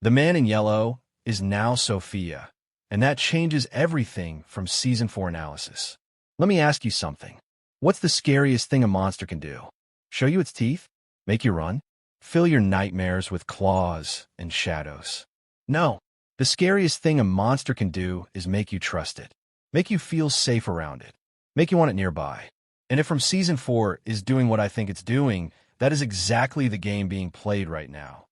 The man in yellow is now Sophia, and that changes everything from Season 4 analysis. Let me ask you something. What's the scariest thing a monster can do? Show you its teeth? Make you run? Fill your nightmares with claws and shadows? No. The scariest thing a monster can do is make you trust it, make you feel safe around it, make you want it nearby. And if from Season 4 is doing what I think it's doing, that is exactly the game being played right now.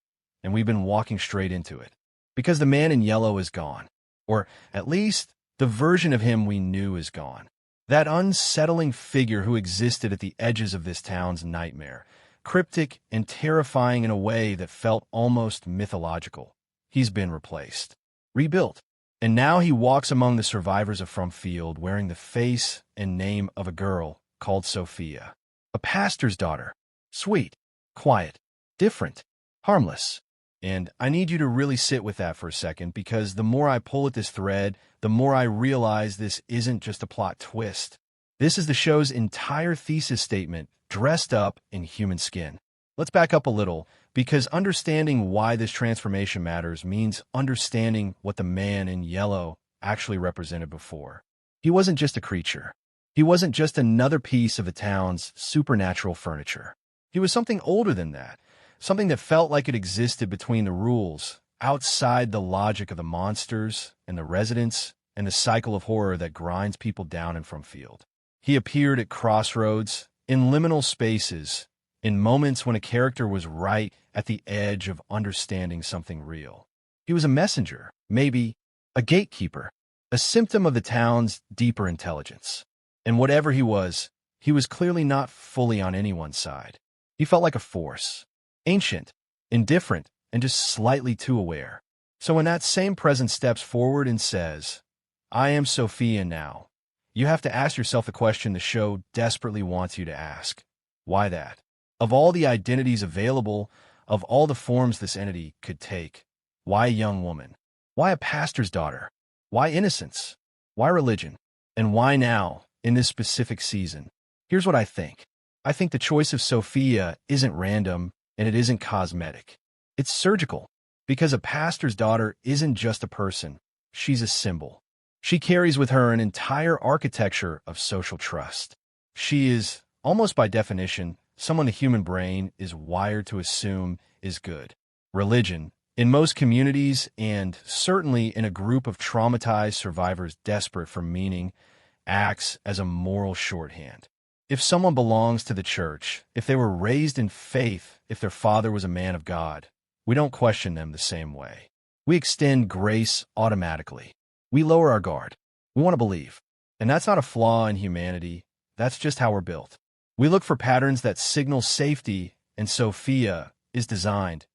And we've been walking straight into it. Because the man in yellow is gone. Or at least, the version of him we knew is gone. That unsettling figure who existed at the edges of this town's nightmare. Cryptic and terrifying in a way that felt almost mythological. He's been replaced. Rebuilt. And now he walks among the survivors of From Field wearing the face and name of a girl called Sophia. A pastor's daughter. Sweet. Quiet. Different. Harmless. And I need you to really sit with that for a second, because the more I pull at this thread, the more I realize this isn't just a plot twist. This is the show's entire thesis statement, dressed up in human skin. Let's back up a little, because understanding why this transformation matters means understanding what the man in yellow actually represented before. He wasn't just a creature. He wasn't just another piece of the town's supernatural furniture. He was something older than that. Something that felt like it existed between the rules, outside the logic of the monsters and the residents and the cycle of horror that grinds people down in From Field. He appeared at crossroads, in liminal spaces, in moments when a character was right at the edge of understanding something real. He was a messenger, maybe a gatekeeper, a symptom of the town's deeper intelligence. And whatever he was clearly not fully on anyone's side. He felt like a force. Ancient, indifferent, and just slightly too aware. So when that same presence steps forward and says, "I am Sophia now," you have to ask yourself the question the show desperately wants you to ask. Why that? Of all the identities available, of all the forms this entity could take, why a young woman? Why a pastor's daughter? Why innocence? Why religion? And why now, in this specific season? Here's what I think. I think the choice of Sophia isn't random, and it isn't cosmetic. It's surgical, because a pastor's daughter isn't just a person. She's a symbol. She carries with her an entire architecture of social trust. She is, almost by definition, someone the human brain is wired to assume is good. Religion, in most communities, and certainly in a group of traumatized survivors desperate for meaning, acts as a moral shorthand. If someone belongs to the church, if they were raised in faith, if their father was a man of God, we don't question them the same way. We extend grace automatically. We lower our guard. We want to believe. And that's not a flaw in humanity. That's just how we're built. We look for patterns that signal safety, and Sophia is designed,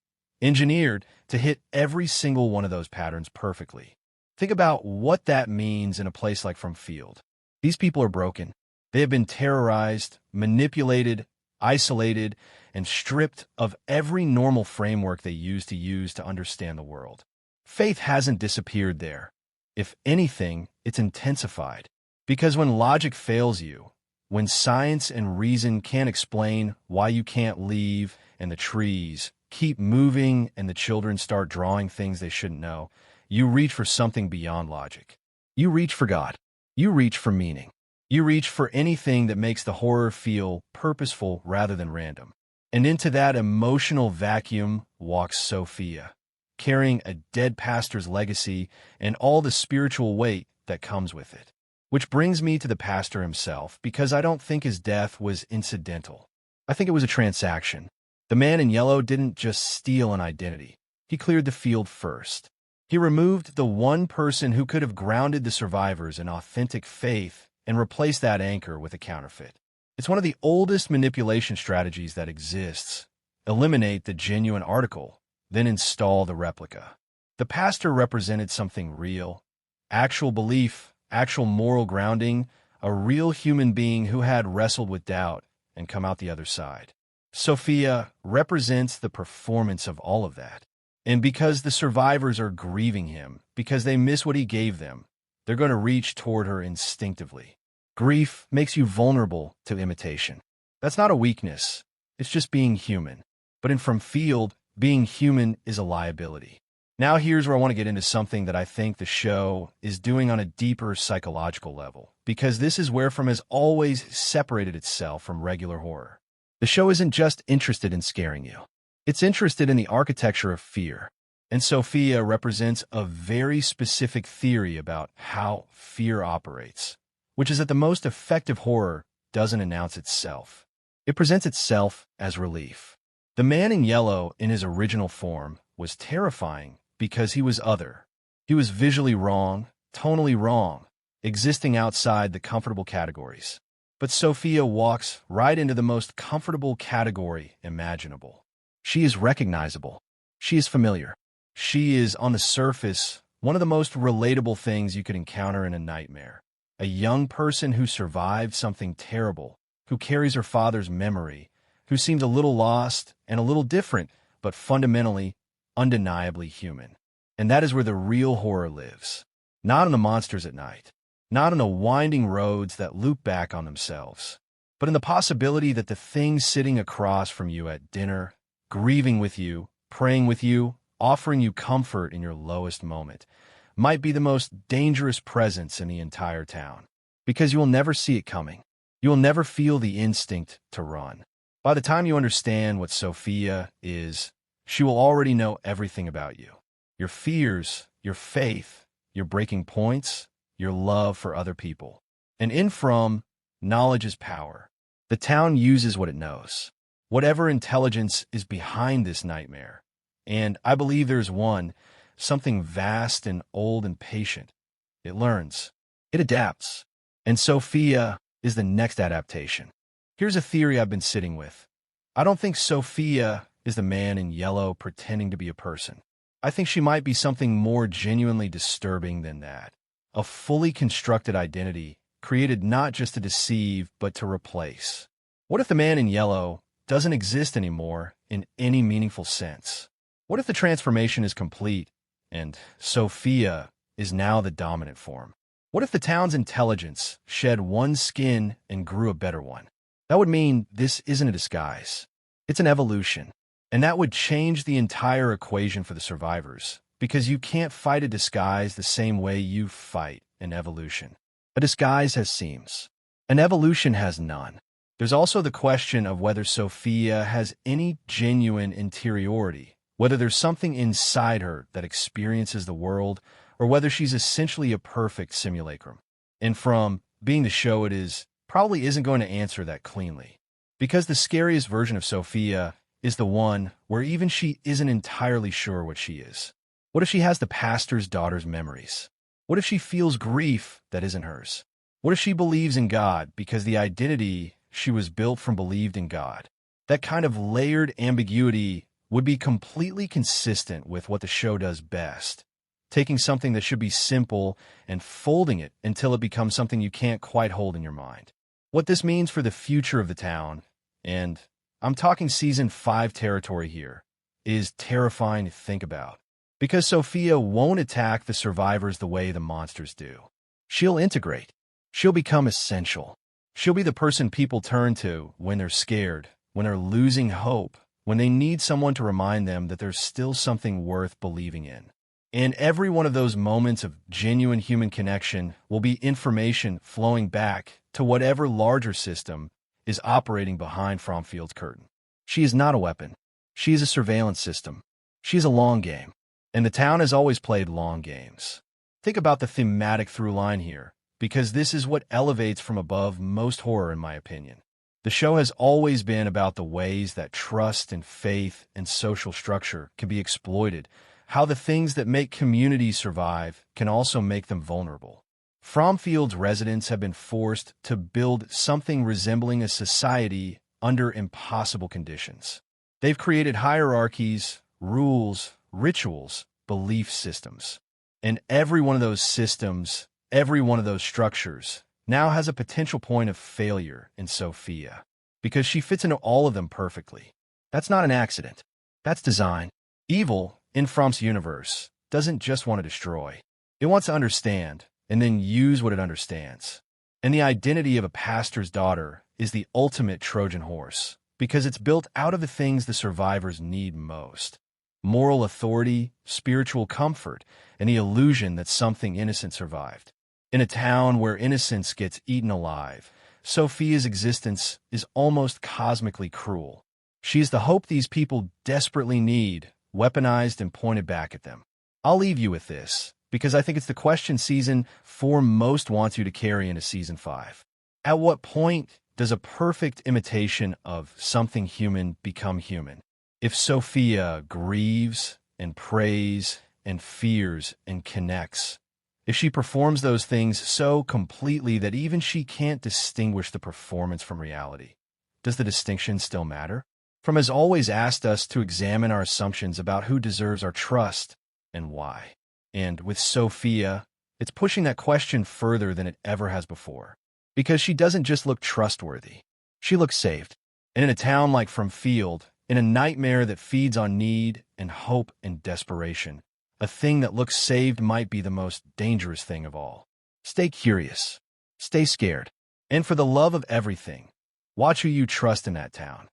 engineered, to hit every single one of those patterns perfectly. Think about what that means in a place like From Field. These people are broken. They have been terrorized, manipulated, isolated, and stripped of every normal framework they used to understand the world. Faith hasn't disappeared there. If anything, it's intensified. Because when logic fails you, when science and reason can't explain why you can't leave, and the trees keep moving and the children start drawing things they shouldn't know, you reach for something beyond logic. You reach for God. You reach for meaning. You reach for anything that makes the horror feel purposeful rather than random. And into that emotional vacuum walks Sophia, carrying a dead pastor's legacy and all the spiritual weight that comes with it. Which brings me to the pastor himself, because I don't think his death was incidental. I think it was a transaction. The man in yellow didn't just steal an identity. He cleared the field first. He removed the one person who could have grounded the survivors in authentic faith and replace that anchor with a counterfeit. It's one of the oldest manipulation strategies that exists. Eliminate the genuine article, then install the replica. The pastor represented something real, actual belief, actual moral grounding, a real human being who had wrestled with doubt and come out the other side. Sophia represents the performance of all of that. And because the survivors are grieving him, because they miss what he gave them, they're going to reach toward her instinctively. Grief makes you vulnerable to imitation. That's not a weakness. It's just being human. But in From Field, being human is a liability. Now here's where I want to get into something that I think the show is doing on a deeper psychological level, because this is where From has always separated itself from regular horror. The show isn't just interested in scaring you. It's interested in the architecture of fear. And Sophia represents a very specific theory about how fear operates, which is that the most effective horror doesn't announce itself. It presents itself as relief. The man in yellow in his original form was terrifying because he was other. He was visually wrong, tonally wrong, existing outside the comfortable categories. But Sophia walks right into the most comfortable category imaginable. She is recognizable. She is familiar. She is, on the surface, one of the most relatable things you could encounter in a nightmare. A young person who survived something terrible, who carries her father's memory, who seemed a little lost and a little different, but fundamentally, undeniably human. And that is where the real horror lives. Not in the monsters at night, not in the winding roads that loop back on themselves, but in the possibility that the thing sitting across from you at dinner, grieving with you, praying with you, offering you comfort in your lowest moment, might be the most dangerous presence in the entire town, because you will never see it coming. You will never feel the instinct to run. By the time you understand what Sophia is, she will already know everything about you. Your fears, your faith, your breaking points, your love for other people. And in From, knowledge is power. The town uses what it knows. Whatever intelligence is behind this nightmare. And I believe there's one, something vast and old and patient. It learns. It adapts. And Sophia is the next adaptation. Here's a theory I've been sitting with. I don't think Sophia is the man in yellow pretending to be a person. I think she might be something more genuinely disturbing than that. A fully constructed identity, created not just to deceive, but to replace. What if the man in yellow doesn't exist anymore in any meaningful sense? What if the transformation is complete, and Sophia is now the dominant form? What if the town's intelligence shed one skin and grew a better one? That would mean this isn't a disguise. It's an evolution. And that would change the entire equation for the survivors, because you can't fight a disguise the same way you fight an evolution. A disguise has seams. An evolution has none. There's also the question of whether Sophia has any genuine interiority, whether there's something inside her that experiences the world, or whether she's essentially a perfect simulacrum. And From, being the show it is, probably isn't going to answer that cleanly. Because the scariest version of Sophia is the one where even she isn't entirely sure what she is. What if she has the pastor's daughter's memories? What if she feels grief that isn't hers? What if she believes in God because the identity she was built from believed in God? That kind of layered ambiguity would be completely consistent with what the show does best, taking something that should be simple and folding it until it becomes something you can't quite hold in your mind. What this means for the future of the town, and I'm talking Season 5 territory here, is terrifying to think about. Because Sophia won't attack the survivors the way the monsters do. She'll integrate. She'll become essential. She'll be the person people turn to when they're scared, when they're losing hope, when they need someone to remind them that there's still something worth believing in. And every one of those moments of genuine human connection will be information flowing back to whatever larger system is operating behind Fromfield's curtain. She is not a weapon. She is a surveillance system. She is a long game. And the town has always played long games. Think about the thematic through line here, because this is what elevates from above most horror, in my opinion. The show has always been about the ways that trust and faith and social structure can be exploited, how the things that make communities survive can also make them vulnerable. Fromfield's residents have been forced to build something resembling a society under impossible conditions. They've created hierarchies, rules, rituals, belief systems. And every one of those systems, every one of those structures, now has a potential point of failure in Sophia, because she fits into all of them perfectly. That's not an accident. That's design. Evil, in From's universe, doesn't just want to destroy. It wants to understand, and then use what it understands. And the identity of a pastor's daughter is the ultimate Trojan horse, because it's built out of the things the survivors need most. moral authority, spiritual comfort, and the illusion that something innocent survived. In a town where innocence gets eaten alive, Sophia's existence is almost cosmically cruel. She is the hope these people desperately need, weaponized and pointed back at them. I'll leave you with this, because I think it's the question Season 4 most wants you to carry into Season 5. At what point does a perfect imitation of something human become human? If Sophia grieves and prays and fears and connects, if she performs those things so completely that even she can't distinguish the performance from reality, does the distinction still matter? From has always asked us to examine our assumptions about who deserves our trust and why. And with Sophia, it's pushing that question further than it ever has before. Because she doesn't just look trustworthy, she looks saved. And in a town like From Field, in a nightmare that feeds on need and hope and desperation, a thing that looks saved might be the most dangerous thing of all. Stay curious, stay scared, and for the love of everything, watch who you trust in that town.